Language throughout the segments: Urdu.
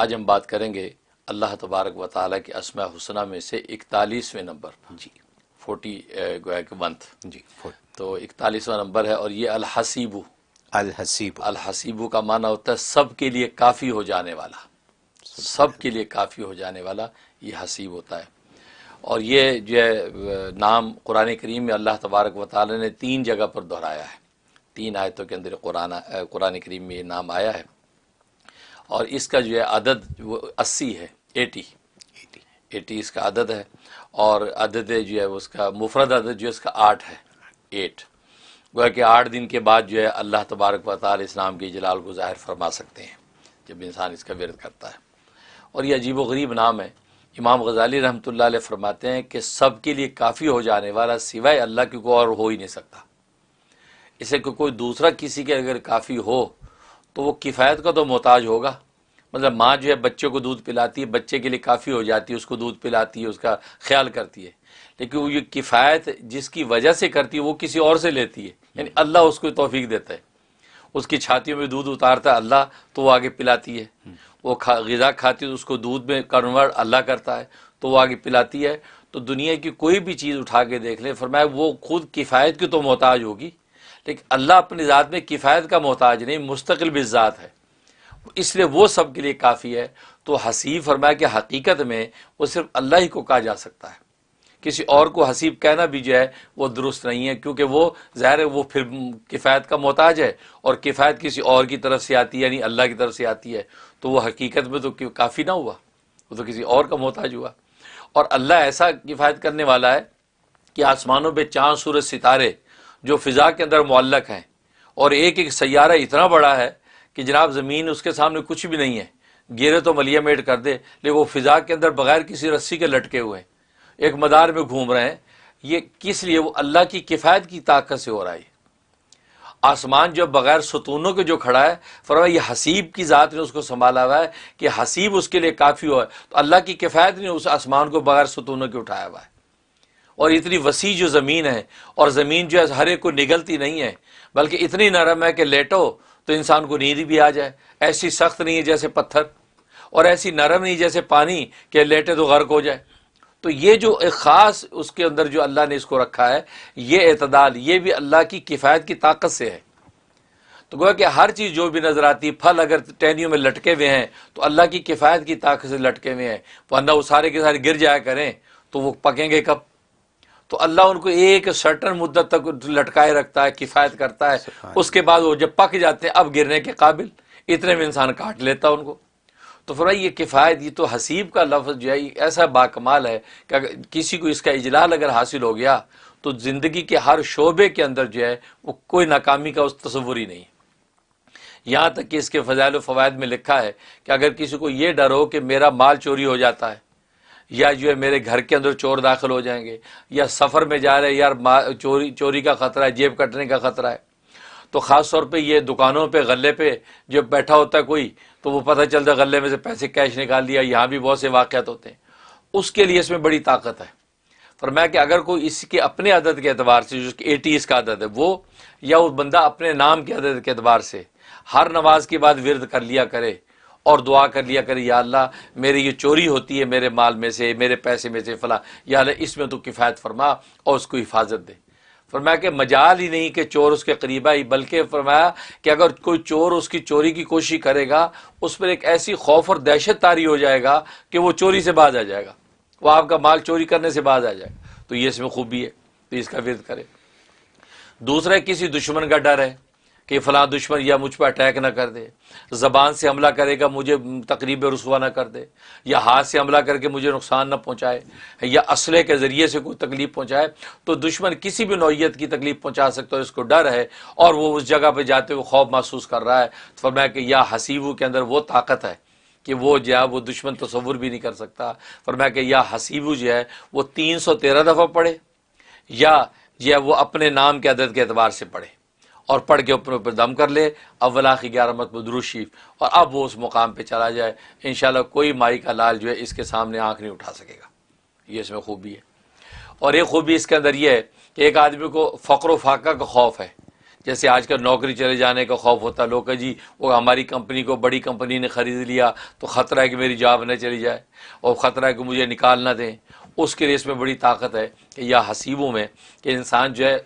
آج ہم بات کریں گے اللہ تبارک و تعالیٰ کے اسماء حسنہ میں سے 41ویں نمبر جی 40 گویا کہ منتھ جی تو 41واں نمبر ہے، اور یہ الحسیب الحسیب کا معنی ہوتا ہے سب کے لیے کافی ہو جانے والا، سب کے لیے کافی ہو جانے والا یہ حسیب ہوتا ہے۔ اور یہ جو ہے نام قرآن کریم میں اللہ تبارک و تعالیٰ نے 3 جگہ پر دہرایا ہے، 3 آیتوں کے اندر قرآن کریم میں یہ نام آیا ہے، اور اس کا جو ہے عدد وہ 80 ہے، 80 اس کا عدد ہے، اور عدد جو ہے اس کا مفرد عدد جو ہے اس کا 8 ہے، 8 گویا کہ 8 دن کے بعد جو ہے اللہ تبارک و تعالی اس نام کے جلال کو ظاہر فرما سکتے ہیں جب انسان اس کا ورد کرتا ہے۔ اور یہ عجیب و غریب نام ہے۔ امام غزالی رحمۃ اللہ علیہ فرماتے ہیں کہ سب کے لیے کافی ہو جانے والا سوائے اللہ کی کوئی اور ہو ہی نہیں سکتا۔ اسے کہ کوئی دوسرا کسی کے اگر کافی ہو تو وہ کفایت کا تو محتاج ہوگا، مطلب ماں جو ہے بچے کو دودھ پلاتی ہے، بچے کے لیے کافی ہو جاتی ہے، اس کو دودھ پلاتی ہے، اس کا خیال کرتی ہے، لیکن وہ یہ کفایت جس کی وجہ سے کرتی ہے وہ کسی اور سے لیتی ہے، یعنی اللہ اس کو توفیق دیتا ہے، اس کی چھاتیوں میں دودھ اتارتا ہے اللہ تو وہ آگے پلاتی ہے، وہ غذا کھاتی ہے اس کو دودھ میں کنورٹ اللہ کرتا ہے تو وہ آگے پلاتی ہے۔ تو دنیا کی کوئی بھی چیز اٹھا کے دیکھ لیں، فرمایا وہ خود کفایت کی تو محتاج ہوگی، لیکن اللہ اپنی ذات میں کفایت کا محتاج نہیں، مستقل بالذات ہے، اس لیے وہ سب کے لیے کافی ہے۔ تو حسیب فرمایا کہ حقیقت میں وہ صرف اللہ ہی کو کہا جا سکتا ہے، کسی اور کو حسیب کہنا بھی جو ہے وہ درست نہیں ہے، کیونکہ وہ ظاہر ہے وہ پھر کفایت کا محتاج ہے، اور کفایت کسی اور کی طرف سے آتی ہے یعنی اللہ کی طرف سے آتی ہے، تو وہ حقیقت میں تو کافی نہ ہوا، وہ تو کسی اور کا محتاج ہوا۔ اور اللہ ایسا کفایت کرنے والا ہے کہ آسمانوں پہ چاند سورج ستارے جو فضا کے اندر معلق ہیں، اور ایک ایک سیارہ اتنا بڑا ہے کہ جناب زمین اس کے سامنے کچھ بھی نہیں ہے، گرے تو ملیہ میٹ کر دے، لیکن وہ فضا کے اندر بغیر کسی رسی کے لٹکے ہوئے ہیں، ایک مدار میں گھوم رہے ہیں۔ یہ کس لیے؟ وہ اللہ کی کفایت کی طاقت سے ہو رہا ہے۔ آسمان جو بغیر ستونوں کے جو کھڑا ہے، فرمایا یہ حسیب کی ذات نے اس کو سنبھالا ہوا ہے کہ حسیب اس کے لیے کافی ہوا ہے، تو اللہ کی کفایت نے اس آسمان کو بغیر ستونوں کے اٹھایا ہوا ہے۔ اور اتنی وسیع جو زمین ہے، اور زمین جو ہے ہر ایک کو نگلتی نہیں ہے، بلکہ اتنی نرم ہے کہ لیٹو تو انسان کو نیند بھی آ جائے، ایسی سخت نہیں ہے جیسے پتھر، اور ایسی نرم نہیں جیسے پانی کہ لیٹے تو غرق ہو جائے۔ تو یہ جو ایک خاص اس کے اندر جو اللہ نے اس کو رکھا ہے، یہ اعتدال، یہ بھی اللہ کی کفایت کی طاقت سے ہے۔ تو گویا کہ ہر چیز جو بھی نظر آتی ہے، پھل اگر ٹہنیوں میں لٹکے ہوئے ہیں تو اللہ کی کفایت کی طاقت سے لٹکے ہوئے ہیں، ورنہ وہ سارے کے سارے گر جایا کریں تو وہ پکیں گے کب؟ تو اللہ ان کو ایک سرٹن مدت تک لٹکائے رکھتا ہے، کفایت کرتا ہے، اس کے بعد وہ جب پک جاتے ہیں اب گرنے کے قابل، اتنے میں انسان کاٹ لیتا ان کو۔ تو فرمایا یہ کفایت، یہ تو حسیب کا لفظ جو ہے ایسا باکمال ہے کہ اگر کسی کو اس کا اجلال اگر حاصل ہو گیا تو زندگی کے ہر شعبے کے اندر جو ہے وہ کوئی ناکامی کا اس تصور ہی نہیں۔ یہاں تک کہ اس کے فضائل و فوائد میں لکھا ہے کہ اگر کسی کو یہ ڈر ہو کہ میرا مال چوری ہو جاتا ہے، یا جو ہے میرے گھر کے اندر چور داخل ہو جائیں گے، یا سفر میں جا رہے یار چوری کا خطرہ ہے، جیب کٹنے کا خطرہ ہے، تو خاص طور پہ یہ دکانوں پہ غلے پہ جو بیٹھا ہوتا ہے کوئی، تو وہ پتہ چلتا ہے غلے میں سے پیسے کیش نکال لیا، یہاں بھی بہت سے واقعات ہوتے ہیں، اس کے لیے اس میں بڑی طاقت ہے۔ فرمایا کہ اگر کوئی اس کے اپنے عدد کے اعتبار سے جو 80 اس کا عدد ہے وہ، یا وہ بندہ اپنے نام کے عدد کے اعتبار سے ہر نماز کے بعد ورد کر لیا کرے اور دعا کر لیا کرے، یا اللہ میری یہ چوری ہوتی ہے میرے مال میں سے، میرے پیسے میں سے فلاں، یا اللہ اس میں تو کفایت فرما اور اس کو حفاظت دے۔ فرمایا کہ مجال ہی نہیں کہ چور اس کے قریب آئی، بلکہ فرمایا کہ اگر کوئی چور اس کی چوری کی کوشش کرے گا، اس پر ایک ایسی خوف اور دہشت طاری ہو جائے گا کہ وہ چوری سے باز آ جائے گا، وہ آپ کا مال چوری کرنے سے باز آ جائے گا۔ تو یہ اس میں خوبی ہے، تو اس کا ورد کرے۔ دوسرا کسی دشمن کا ڈر ہے کہ فلاں دشمن یا مجھ پہ اٹیک نہ کر دے، زبان سے حملہ کرے گا مجھے تقریب رسوا نہ کر دے، یا ہاتھ سے حملہ کر کے مجھے نقصان نہ پہنچائے، یا اسلحے کے ذریعے سے کوئی تکلیف پہنچائے، تو دشمن کسی بھی نوعیت کی تکلیف پہنچا سکتا ہے، اس کو ڈر ہے اور وہ اس جگہ پہ جاتے ہوئے خوف محسوس کر رہا ہے۔ تو فرمایا کہ یا حسیبو کے اندر وہ طاقت ہے کہ وہ جو ہے وہ دشمن تصور بھی نہیں کر سکتا۔ فرمایا کہ یا حسیبو جو ہے وہ 313 دفعہ پڑھے، یا جو ہے وہ اپنے نام کے عدد کے اعتبار سے پڑھے، اور پڑھ کے اوپر دم کر لے، اول آخر 11 مرتبہ درود شریف، اور اب وہ اس مقام پہ چلا جائے، انشاءاللہ کوئی مائی کا لال جو ہے اس کے سامنے آنکھ نہیں اٹھا سکے گا۔ یہ اس میں خوبی ہے۔ اور ایک خوبی اس کے اندر یہ ہے کہ ایک آدمی کو فقر و فاقہ کا خوف ہے، جیسے آج کل نوکری چلے جانے کا خوف ہوتا ہے، لوگ کہ جی وہ ہماری کمپنی کو بڑی کمپنی نے خرید لیا تو خطرہ ہے کہ میری جاب نہ چلی جائے اور خطرہ ہے کہ مجھے نکال نہ دیں. اس کے لیے اس میں بڑی طاقت ہے کہ یا حسیبوں میں کہ انسان جو ہے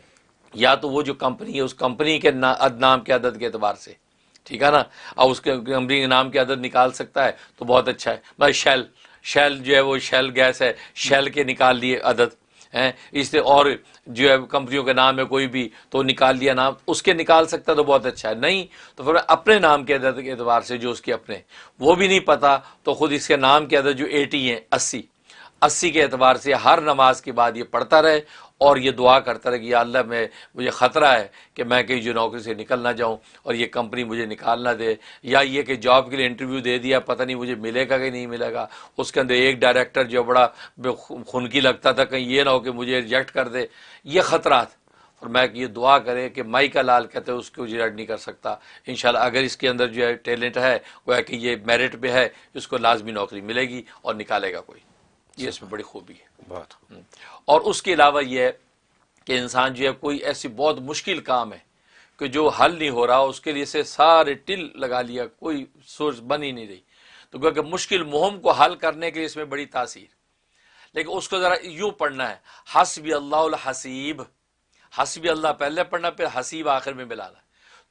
یا تو وہ جو کمپنی ہے اس کمپنی کے نام کے عدد کے اعتبار سے، ٹھیک ہے نا، اور اس کے کمپنی کے نام کے عدد نکال سکتا ہے تو بہت اچھا ہے. بھائی شیل جو ہے وہ شیل گیس ہے، شیل کے نکال لیے عدد ہیں، اس سے اور جو ہے کمپنیوں کے نام ہے کوئی بھی تو نکال لیا نام، اس کے نکال سکتا تو بہت اچھا ہے. نہیں تو پھر اپنے نام کے عدد کے اعتبار سے جو اس کے اپنے وہ بھی نہیں پتا تو خود اس کے نام کے عدد جو 80 ہیں، 80 کے اعتبار سے ہر نماز کے بعد یہ پڑھتا رہے اور یہ دعا کرتا رہے کہ یا اللہ مجھے خطرہ ہے کہ میں کہیں جو نوکری سے نکل نہ جاؤں اور یہ کمپنی مجھے نکال نہ دے، یا یہ کہ جاب کے لیے انٹرویو دے دیا پتہ نہیں مجھے ملے گا کہ نہیں ملے گا، اس کے اندر ایک ڈائریکٹر جو بڑا خنکی لگتا تھا کہیں یہ نہ ہو کہ مجھے ریجیکٹ کر دے، یہ خطرات. اور میں یہ دعا کرے کہ مائی کا لال کہتے ہیں اس کو ریجیکٹ نہیں کر سکتا انشاءاللہ. اگر اس کے اندر جو ہے ٹیلنٹ ہے وہ کہ یہ میرٹ پہ ہے، اس کو لازمی نوکری ملے گی اور نکالے گا کوئی. یہ اس میں بڑی خوبی ہے. بہت. اور اس کے علاوہ یہ ہے کہ انسان جو ہے کوئی ایسی بہت مشکل کام ہے کہ جو حل نہیں ہو رہا، اس کے لیے سے سارے ٹل لگا لیا، کوئی سورس بن ہی نہیں رہی، تو کہ مشکل مہم کو حل کرنے کے لیے اس میں بڑی تاثیر. لیکن اس کو ذرا یوں پڑھنا ہے، حسبی اللہ الحسیب، حسبی اللہ پہلے پڑھنا پھر حسیب آخر میں ملانا.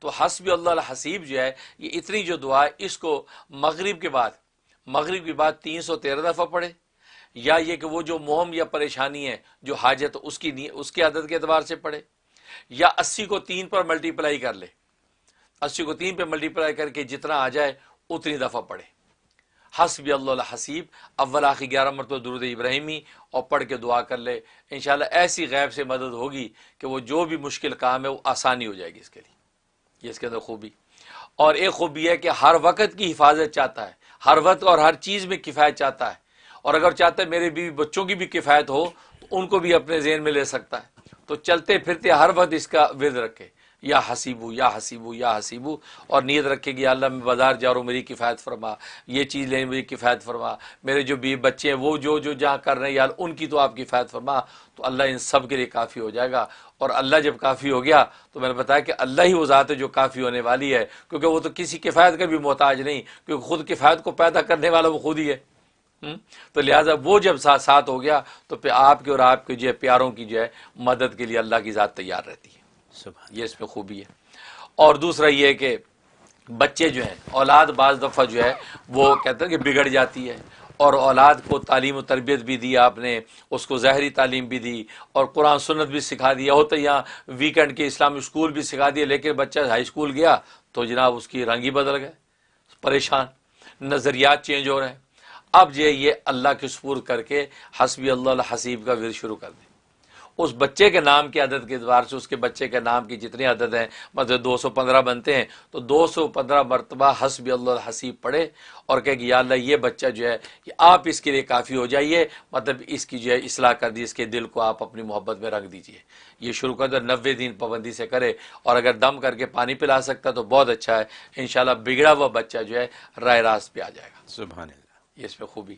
تو حسبی اللہ الحسیب جو ہے یہ اتنی جو دعا ہے اس کو مغرب کے بعد 313 دفعہ پڑھے، یا یہ کہ وہ جو مہم یا پریشانی ہے جو حاجت اس کے عدد کے اعتبار سے پڑھے، یا 80 کو 3 پر ملٹیپلائی کر لے، 80 کو 3 پہ ملٹیپلائی کر کے جتنا آ جائے اتنی دفعہ پڑھے. حسبی اللہ الحسیب اول آخر 11 مرتبہ درود ابراہیمی اور پڑھ کے دعا کر لے، انشاءاللہ ایسی غیب سے مدد ہوگی کہ وہ جو بھی مشکل کام ہے وہ آسانی ہو جائے گی اس کے لیے. یہ اس کے اندر خوبی. اور ایک خوبی ہے کہ ہر وقت کی حفاظت چاہتا ہے، ہر وقت اور ہر چیز میں کفایت چاہتا ہے، اور اگر چاہتا ہے میرے بیوی بچوں کی بھی کفایت ہو تو ان کو بھی اپنے ذہن میں لے سکتا ہے. تو چلتے پھرتے ہر وقت اس کا ورد رکھے، یا حسیبو یا حسیبو یا حسیبو، اور نیت رکھے کہ یا اللہ میں بازار جا رہا ہوں میری کفایت فرما، یہ چیز لیں میری کفایت فرما، میرے جو بیوی بچے ہیں وہ جو جہاں کر رہے ہیں یا ان کی تو آپ کفایت فرما. تو اللہ ان سب کے لیے کافی ہو جائے گا. اور اللہ جب کافی ہو گیا تو میں نے بتایا کہ اللہ ہی وہ ذات ہے جو کافی ہونے والی ہے، کیونکہ وہ تو کسی کفایت کا بھی محتاج نہیں، کیونکہ خود کفایت کو پیدا کرنے والا وہ خود ہی ہے. تو لہٰذا وہ جب ساتھ ہو گیا تو پھر آپ کے اور آپ کے جو ہے پیاروں کی جو ہے مدد کے لیے اللہ کی ذات تیار رہتی ہے. یہ اس میں خوبی ہے. اور دوسرا یہ ہے کہ بچے جو ہیں اولاد بعض دفعہ جو ہے وہ کہتے ہیں کہ بگڑ جاتی ہے، اور اولاد کو تعلیم و تربیت بھی دی آپ نے، اس کو ظاہری تعلیم بھی دی اور قرآن سنت بھی سکھا دیا. ہوتا یہاں ویکنڈ کے اسلامی اسکول بھی سکھا دیا، لیکن بچہ ہائی اسکول گیا تو جناب اس کی رنگ ہی بدل گئے، پریشان، نظریات چینج ہو رہے ہیں. اب جو یہ اللہ کے سپرد کر کے حسبی اللہ الحسیب کا ورد شروع کر دیں. اس بچے کے نام کے عدد کے اعتبار سے اس کے بچے کے نام کی جتنے عدد ہیں، مطلب 215 بنتے ہیں، تو 215 مرتبہ حسبی اللہ الحسیب پڑھے اور کہے کہ یا اللہ یہ بچہ جو ہے کہ آپ اس کے لیے کافی ہو جائیے، مطلب اس کی جو ہے اصلاح کر دی، اس کے دل کو آپ اپنی محبت میں رکھ دیجئے. یہ شروع کر دے، 90 دن پابندی سے کرے، اور اگر دم کر کے پانی پلا سکتا تو بہت اچھا ہے. انشاءاللہ بگڑا ہوا بچہ جو ہے راہ راست پہ آ جائے گا. سبحان اللہ. یہ اس میں خوبی.